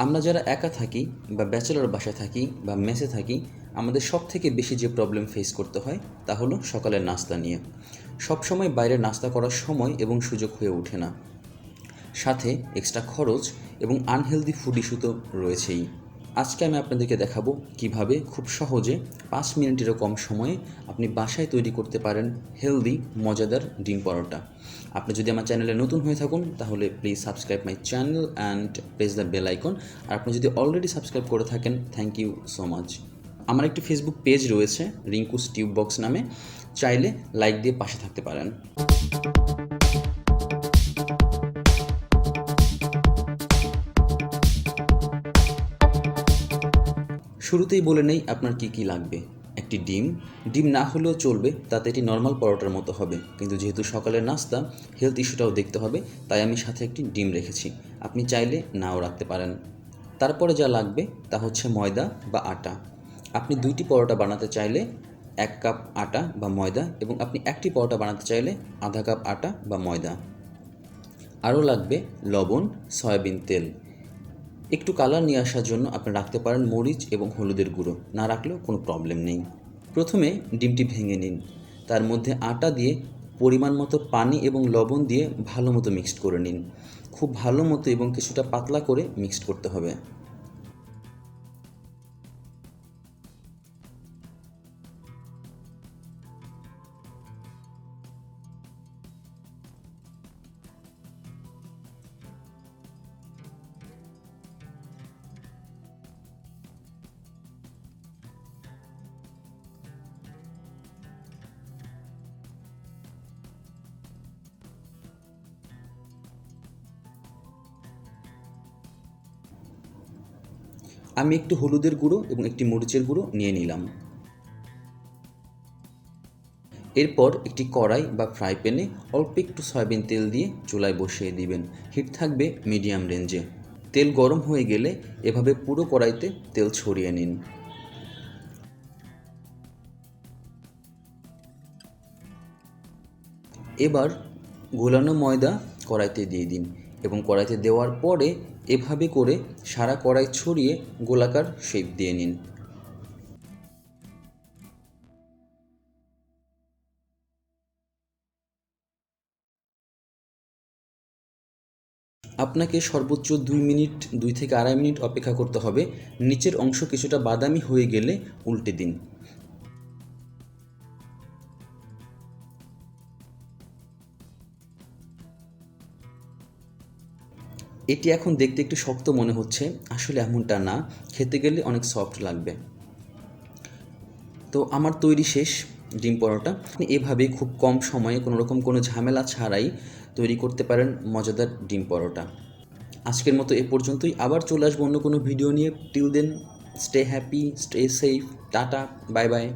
আমরা যারা একা থাকি বা ব্যাচেলর বাসায় থাকি বা মেসে থাকি, আমাদের সব থেকে বেশি যে প্রবলেম ফেস করতে হয় তা হলো সকালের নাস্তা নিয়ে। সবসময় বাইরে নাস্তা করার সময় এবং সুযোগ হয়ে ওঠে না, সাথে এক্সট্রা খরচ এবং আনহেলদি ফুড ইস্যু তো রয়েছেই। আজকে আমি আপনাদেরকে দেখাবো কিভাবে খুব সহজে 5 মিনিটেরও কম সময়ে আপনি বাসায় তৈরি করতে পারেন হেলদি মজাদার ডিম পরোটা। আপনি যদি আমার চ্যানেলে নতুন হয়ে থাকুন তাহলে please subscribe my channel and press the bell icon. আর আপনি যদি অলরেডি সাবস্ক্রাইব করে থাকেন, থ্যাংক ইউ সো মাচ। আমার একটি ফেসবুক পেজ রয়েছে রিঙ্কুস টিউববক্স নামে, চাইলে লাইক দিয়ে পাশে থাকতে পারেন। শুরুতেই বলে নেই আপনার কি কি লাগবে। একটি ডিম, ডিম না হলেও চলবে, তাতে এটি নর্মাল পরোটার মতো হবে, কিন্তু যেহেতু সকালের নাস্তা, হেলথ ইস্যুটাও দেখতে হবে, তাই আমি সাথে একটি ডিম রেখেছি। আপনি চাইলে নাও রাখতে পারেন। তারপরে যা লাগবে তা হচ্ছে ময়দা বা আটা। আপনি 2টি পরোটা বানাতে চাইলে 1 কাপ আটা বা ময়দা, এবং আপনি একটি পরোটা বানাতে চাইলে আধা কাপ আটা বা ময়দা। আরও লাগবে লবণ, সয়াবিন তেল। একটু কালার নিয়ে আসার জন্য আপনি রাখতে পারেন মরিচ এবং হলুদের গুঁড়ো, না রাখলেও কোনো প্রবলেম নেই। প্রথমে ডিমটি ভেঙে নিন, তার মধ্যে আটা দিয়ে পরিমাণ মতো পানি এবং লবণ দিয়ে ভালো মতো মিক্সড করে নিন। খুব ভালো মতো এবং কিছুটা পাতলা করে মিক্সড করতে হবে। আমি একটু হলুদের গুঁড়ো এবং একটি মরিচের গুঁড়ো নিয়ে নিলাম। এরপর একটি কড়াই বা ফ্রাই প্যানে অল্প একটু সয়াবিন তেল দিয়ে চুলায় বসিয়ে দিবেন। হিট থাকবে মিডিয়াম রেঞ্জে। তেল গরম হয়ে গেলে এভাবে পুরো কড়াইতে তেল ছড়িয়ে নিন। এবার গোলানো ময়দা কড়াইতে দিয়ে দিন, এবং কড়াইতে দেওয়ার পরে এভাবে করে সারা কড়াই ছড়িয়ে গোলাকার শেপ দিয়ে নিন। আপনাকে সর্বোচ্চ 2 মিনিট, 2 থেকে 2.5 মিনিট অপেক্ষা করতে হবে। নিচের অংশ কিছুটা বাদামি হয়ে গেলে উল্টে দিন। এটি এখন দেখতে একটু শক্ত মনে হচ্ছে, আসলে এমনটা না, খেতে গেলে অনেক সফট লাগবে। তো আমার তৈরি শেষ ডিম পরোটা। আপনি এভাবে খুব কম সময়ে কোনোরকম কোনো ঝামেলা ছাড়াই তৈরি করতে পারেন মজাদার ডিম পরোটা। আজকের মতো এ পর্যন্তই। আবার চলে আসবো অন্য কোনো ভিডিও নিয়ে। Till then, stay happy, stay safe, tata, bye by.